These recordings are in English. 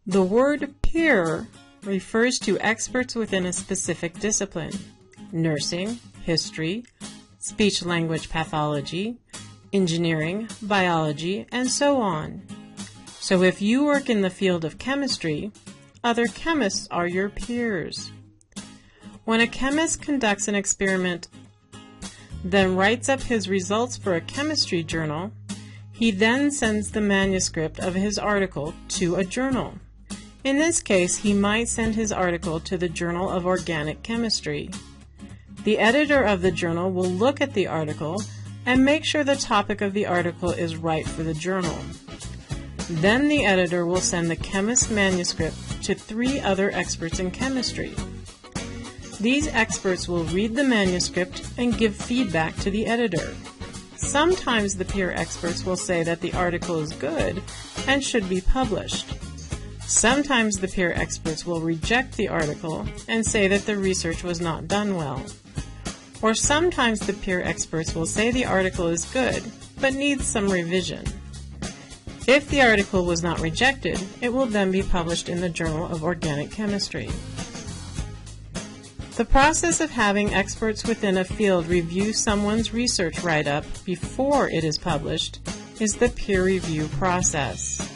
The word peer refers to experts within a specific discipline: nursing, history, speech-language pathology, engineering, biology, and so on. So if you work in the field of chemistry, other chemists are your peers. When a chemist conducts an experiment, then writes up his results for a chemistry journal, he then sends the manuscript of his article to a journal. In this case, he might send his article to the Journal of Organic Chemistry. The editor of the journal will look at the article and make sure the topic of the article is right for the journal. Then the editor will send the chemist's manuscript to 3 other experts in chemistry. These experts will read the manuscript and give feedback to the editor. Sometimes the peer experts will say that the article is good and should be published. Sometimes the peer experts will reject the article and say that the research was not done well. Or sometimes the peer experts will say the article is good but needs some revision. If the article was not rejected, it will then be published in the Journal of Organic Chemistry. The process of having experts within a field review someone's research write-up before it is published is the peer review process.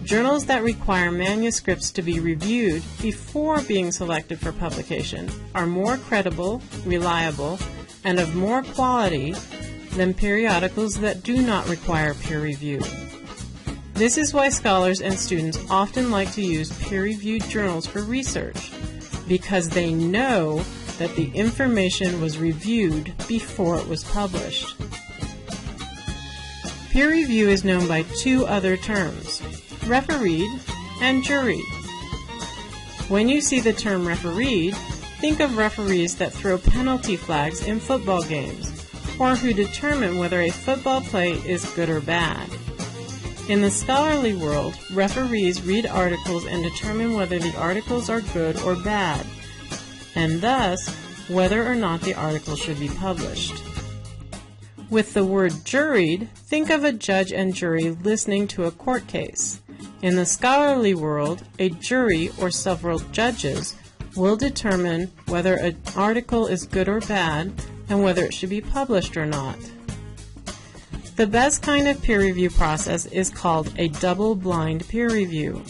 Journals that require manuscripts to be reviewed before being selected for publication are more credible, reliable, and of more quality than periodicals that do not require peer review. This is why scholars and students often like to use peer-reviewed journals for research, because they know that the information was reviewed before it was published. Peer review is known by 2 other terms: refereed and juried. When you see the term refereed, think of referees that throw penalty flags in football games, or who determine whether a football play is good or bad. In the scholarly world, referees read articles and determine whether the articles are good or bad, and thus whether or not the article should be published. With the word juried, think of a judge and jury listening to a court case. In the scholarly world, a jury or several judges will determine whether an article is good or bad and whether it should be published or not. The best kind of peer review process is called a double-blind peer review.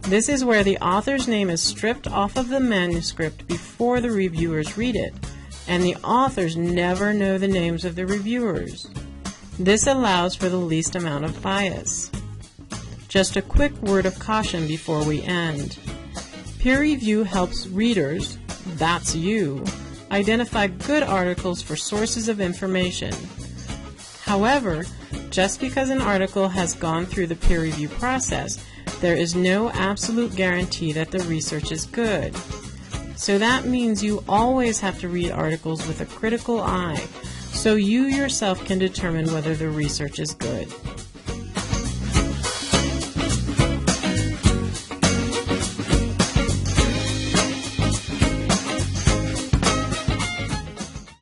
This is where the author's name is stripped off of the manuscript before the reviewers read it, and the authors never know the names of the reviewers. This allows for the least amount of bias. Just a quick word of caution before we end. Peer review helps readers, that's you, identify good articles for sources of information. However, just because an article has gone through the peer review process, there is no absolute guarantee that the research is good. So that means you always have to read articles with a critical eye, so you yourself can determine whether the research is good.